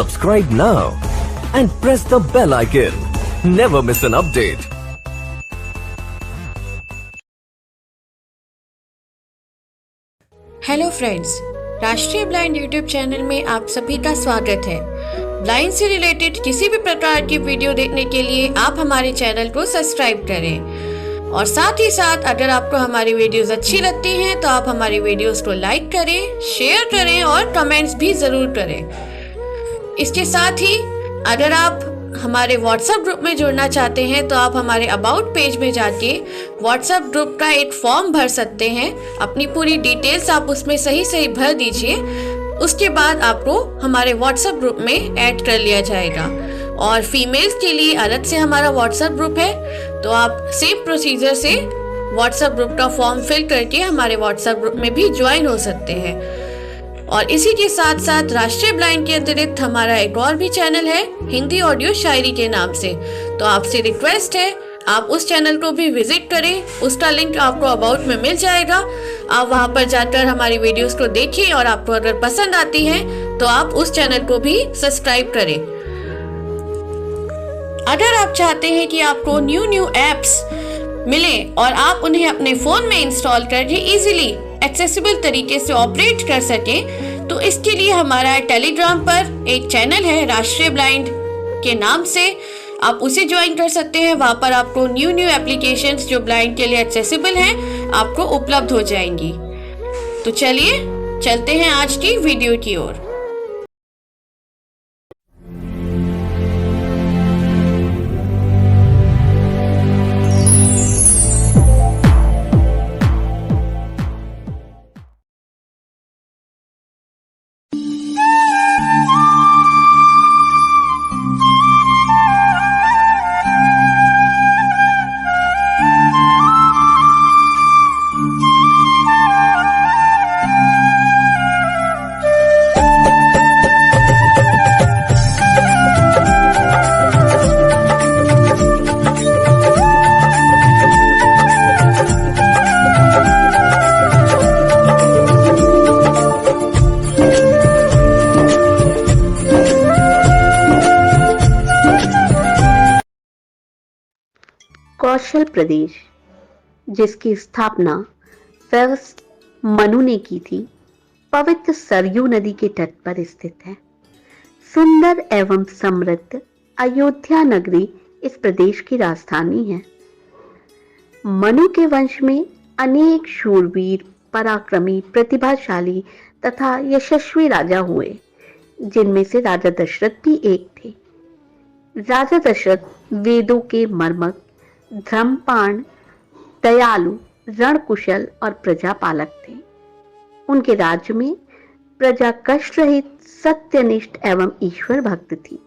Subscribe now and press the bell icon. Never miss an update. Hello friends, राष्ट्रीय blind YouTube channel में आप सभी का स्वागत है। ब्लाइंड से रिलेटेड किसी भी प्रकार की वीडियो देखने के लिए आप हमारे चैनल को सब्सक्राइब करें और साथ ही साथ अगर आपको हमारी वीडियोस अच्छी लगती हैं तो आप हमारी वीडियोस को लाइक करें, शेयर करें और कमेंट्स भी ज़रूर करें। इसके साथ ही अगर आप हमारे व्हाट्सएप ग्रुप में जुड़ना चाहते हैं तो आप हमारे अबाउट पेज में जाके व्हाट्सएप ग्रुप का एक फॉर्म भर सकते हैं। अपनी पूरी डिटेल्स आप उसमें सही भर दीजिए। उसके बाद आपको हमारे व्हाट्सएप ग्रुप में ऐड कर लिया जाएगा। और फीमेल्स के लिए अलग से हमारा व्हाट्सएप ग्रुप है, तो आप सेम प्रोसीजर से व्हाट्सएप ग्रुप का फॉर्म फिल करके हमारे व्हाट्सएप ग्रुप में भी ज्वाइन हो सकते हैं। और इसी के साथ साथ राष्ट्रीय ब्लाइंड के अतिरिक्त हमारा एक और भी चैनल है हिंदी ऑडियो शायरी के नाम से, तो आपसे रिक्वेस्ट है आप उस चैनल को भी विजिट करें। उसका लिंक आपको अबाउट में मिल जाएगा। आप वहां पर जाकर हमारी वीडियोस को देखिए और आपको अगर पसंद आती है तो आप उस चैनल को भी सब्सक्राइब करें। अगर आप चाहते हैं कि आपको न्यू एप्स मिले और आप उन्हें अपने फोन में इंस्टॉल करके इजीली एक्सेसिबल तरीके से ऑपरेट कर सके, तो इसके लिए हमारा टेलीग्राम पर एक चैनल है राष्ट्रीय ब्लाइंड के नाम से, आप उसे ज्वाइन कर सकते हैं। वहां पर आपको न्यू एप्लीकेशंस जो ब्लाइंड के लिए एक्सेसिबल हैं आपको उपलब्ध हो जाएंगी। तो चलिए चलते हैं आज की वीडियो की ओर। कौशल प्रदेश, जिसकी स्थापना फर्स्ट मनु ने की थी, पवित्र सरयू नदी के तट पर स्थित है। सुंदर एवं समृद्ध अयोध्या नगरी इस प्रदेश की राजधानी है। मनु के वंश में अनेक शूरवीर, पराक्रमी, प्रतिभाशाली तथा यशस्वी राजा हुए, जिनमें से राजा दशरथ भी एक थे। राजा दशरथ वेदों के मर्मज्ञ, धर्मपाण, दयालु, रणकुशल और प्रजापालक थे। उनके राज्य में प्रजा कष्ट रहित, सत्यनिष्ठ एवं ईश्वर भक्त थी।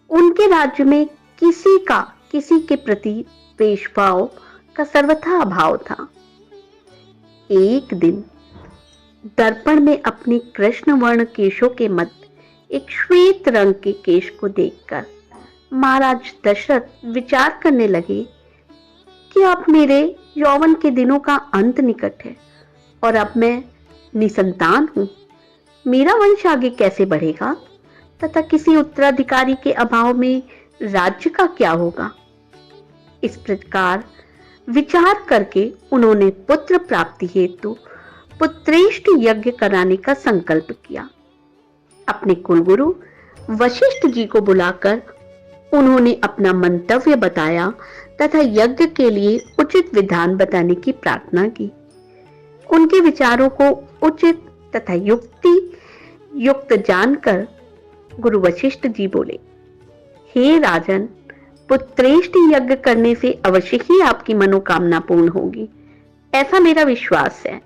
उनके राज्य में किसी के प्रति द्वेषभाव का सर्वथा अभाव था। एक दिन दर्पण में अपने कृष्ण वर्ण केशों के मध्य एक श्वेत रंग के केश को देखकर महाराज दशरथ विचार करने लगे कि अब मेरे यौवन के दिनों का अंत निकट है और अब मैं निसंतान हूं। मेरा वंश आगे कैसे बढ़ेगा तथा किसी उत्तराधिकारी के अभाव में राज्य का क्या होगा। इस प्रकार विचार करके उन्होंने पुत्र प्राप्ति हेतु पुत्रेष्ट यज्ञ कराने का संकल्प किया। अपने कुलगुरु वशिष्ठ जी को बुलाकर उन्होंने अपना मंतव्य बताया तथा यज्ञ के लिए उचित विधान बताने की प्रार्थना की। उनके विचारों को उचित तथा युक्त जानकर गुरु वशिष्ठ जी बोले, हे राजन, पुत्रेष्ट यज्ञ करने से अवश्य ही आपकी मनोकामना पूर्ण होगी, ऐसा मेरा विश्वास है।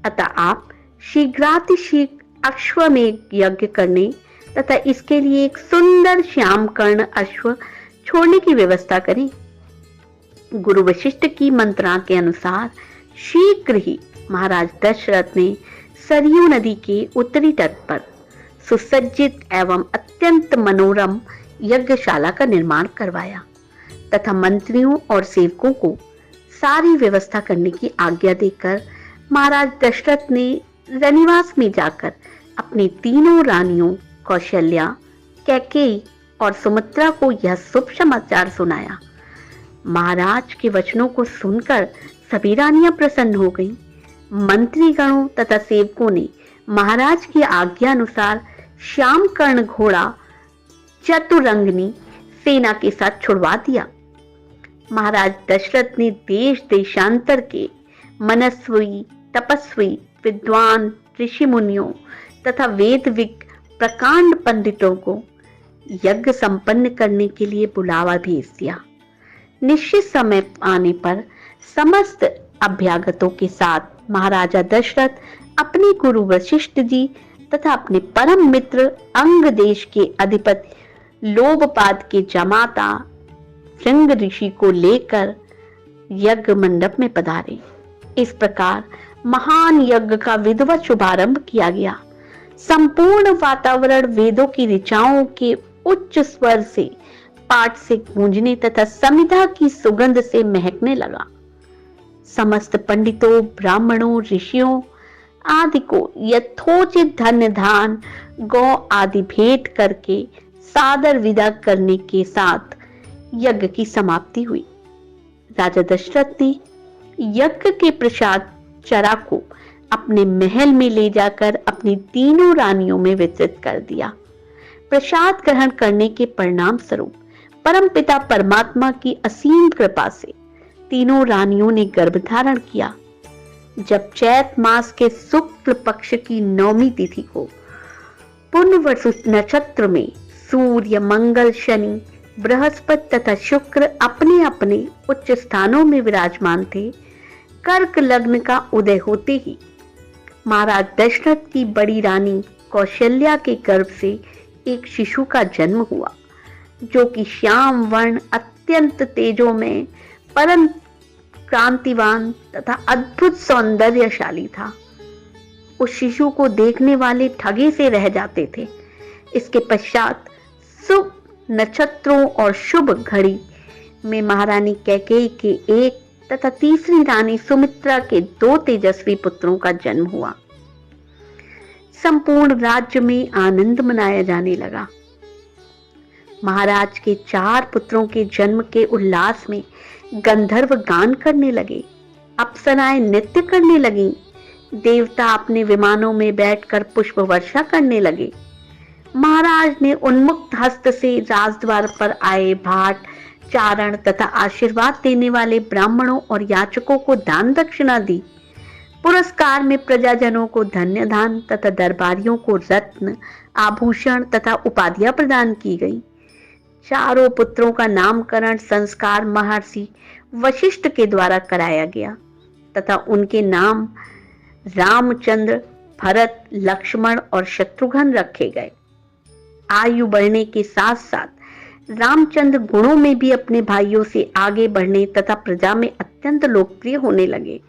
अतः आप शीघ्रातिशीघ्र अश्वमेध यज्ञ करने तथा इसके लिए एक सुंदर श्याम कर्ण अश्व छोड़ने की व्यवस्था करें। गुरु वशिष्ठ की मंत्रणा के अनुसार शीघ्र ही महाराज दशरथ ने सरयू नदी के उत्तरी तट पर सुसज्जित एवं अत्यंत मनोरम यज्ञशाला का निर्माण करवाया तथा मंत्रियों और सेवकों को सारी व्यवस्था करने की आज्ञा देकर महाराज दशरथ ने रनिवास में जाकर अपनी तीनों रानियों कौशल्या, कैकेयी और सुमित्रा को यह शुभ समाचार सुनाया। महाराज के वचनों को सुनकर सभी रानियां प्रसन्न हो गईं। मंत्रीगणों तथा सेवकों ने महाराज की आज्ञा अनुसार श्याम कर्ण घोड़ा चतुरंगनी सेना के साथ छुड़वा दिया। महाराज दशरथ ने देश देशांतर के मनस्वी, तपस्वी, विद्वान, ऋषि मुनियों तथा वेदविज्ञ प्रकांड पंडितों को यज्ञ संपन्न करने के लिए बुलावा भेज दिया। निश्चित समय आने पर समस्त अभ्यागतों के साथ महाराजा दशरथ अपने गुरु वशिष्ठ जी तथा अपने परम मित्र अंग देश के अधिपति लोभपाद के जमाता श्रृंग ऋषि को लेकर यज्ञ मंडप में पधारे। इस प्रकार महान यज्ञ का विधिवत शुभारंभ किया गया। संपूर्ण वातावरण वेदों की ऋचाओं के उच्च स्वर से, पाठ से गूंजने तथा समिधा की सुगंध से महकने लगा। समस्त पंडितों, ब्राह्मणों, ऋषियों आदि को यथोचित धन्य धान, गौ आदि भेंट करके सादर विदा करने के साथ यज्ञ की समाप्ति हुई। राजा दशरथ ने यज्ञ के प्रसाद चरा को अपने महल में ले जाकर अपनी तीनों रानियों में वितरित कर दिया। प्रसाद ग्रहण करने के परिणाम स्वरूप परमपिता परमात्मा की असीम कृपा से तीनों रानियों ने गर्भ धारण किया। जब चैत मास के शुक्ल पक्ष की नवमी तिथि को पुनर्वसु नक्षत्र में सूर्य, मंगल, शनि, बृहस्पति तथा शुक्र अपने अपने उच्च स्थानों में विराजमान थे, कर्क लग्न का उदय होते ही महाराज दशरथ की बड़ी रानी कौशल्या के गर्भ से एक शिशु का जन्म हुआ, जो कि श्याम वर्ण, अत्यंत तेजो में, परम क्रांतिवान तथा अद्भुत सौंदर्यशाली था। उस शिशु को देखने वाले ठगे से रह जाते थे। इसके पश्चात शुभ नक्षत्रों और शुभ घड़ी में महारानी कैकेयी के एक तथा तीसरी रानी सुमित्रा के 2 तेजस्वी पुत्रों का जन्म हुआ। संपूर्ण राज्य में आनंद मनाया जाने लगा। महाराज के 4 पुत्रों के जन्म के उल्लास में गंधर्व गान करने लगे, अप्सराएं नृत्य करने लगीं, देवता अपने विमानों में बैठकर पुष्प वर्षा करने लगे। महाराज ने उन्मुक्त हस्त से राजद्वार पर आए भाट, चारण तथा आशीर्वाद देने वाले ब्राह्मणों और याचकों को दान दक्षिणा दी। पुरस्कार में प्रजाजनों को धन्य दान तथा दरबारियों को रत्न, आभूषण तथा उपाधियां प्रदान की गई। चारों पुत्रों का नामकरण संस्कार महर्षि वशिष्ठ के द्वारा कराया गया तथा उनके नाम रामचंद्र, भरत, लक्ष्मण और शत्रुघ्न रखे गए। आयु बढ़ने के साथ साथ रामचंद्र गुणों में भी अपने भाइयों से आगे बढ़ने तथा प्रजा में अत्यंत लोकप्रिय होने लगे।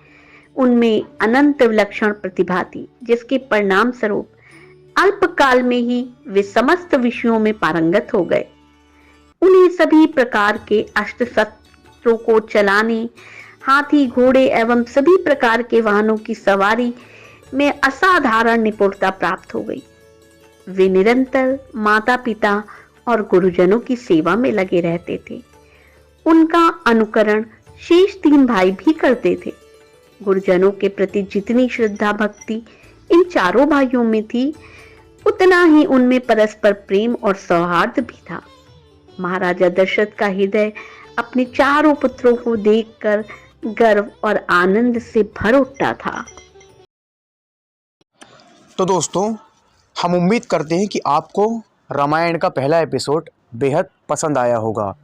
उनमें अनंत विलक्षण प्रतिभा थी, जिसके परिणाम स्वरूप अल्पकाल में ही वे समस्त विषयों में पारंगत हो गए। उन्हें सभी प्रकार के अस्त्र शस्त्रों को चलाने, हाथी, घोड़े एवं सभी प्रकार के वाहनों की सवारी में असाधारण निपुणता प्राप्त हो गई। वे निरंतर माता पिता और गुरुजनों की सेवा में लगे रहते थे। उनका अनुकरण शेष 3 भाई भी करते थे। गुरुजनों के प्रति जितनी श्रद्धा भक्ति इन चारों भाइयों में थी, उतना ही उनमें परस्पर प्रेम और सौहार्द भी था। महाराजा दशरथ का हृदय अपने चारों पुत्रों को देखकर गर्व और आनंद से भर उठता था। तो दोस्तों, हम उम्मीद करते हैं कि आपको रामायण का पहला एपिसोड बेहद पसंद आया होगा।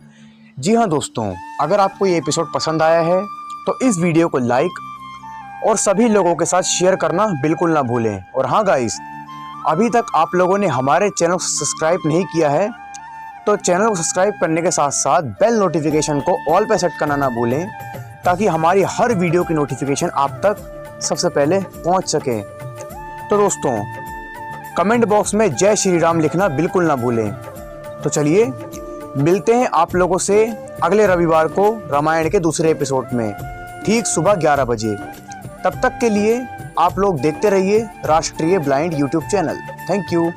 जी हाँ दोस्तों, अगर आपको ये एपिसोड पसंद आया है तो इस वीडियो को लाइक और सभी लोगों के साथ शेयर करना बिल्कुल ना भूलें। और हाँ गाइस, अभी तक आप लोगों ने हमारे चैनल को सब्सक्राइब नहीं किया है तो चैनल को सब्सक्राइब करने के साथ साथ बेल नोटिफिकेशन को ऑल पे सेट करना ना भूलें, ताकि हमारी हर वीडियो की नोटिफिकेशन आप तक सबसे पहले पहुंच सके। तो दोस्तों, कमेंट बॉक्स में जय श्री राम लिखना बिल्कुल ना भूलें। तो चलिए मिलते हैं आप लोगों से अगले रविवार को रामायण के दूसरे एपिसोड में, ठीक सुबह 11 बजे। तब तक के लिए आप लोग देखते रहिए राष्ट्रीय blind YouTube channel. Thank you.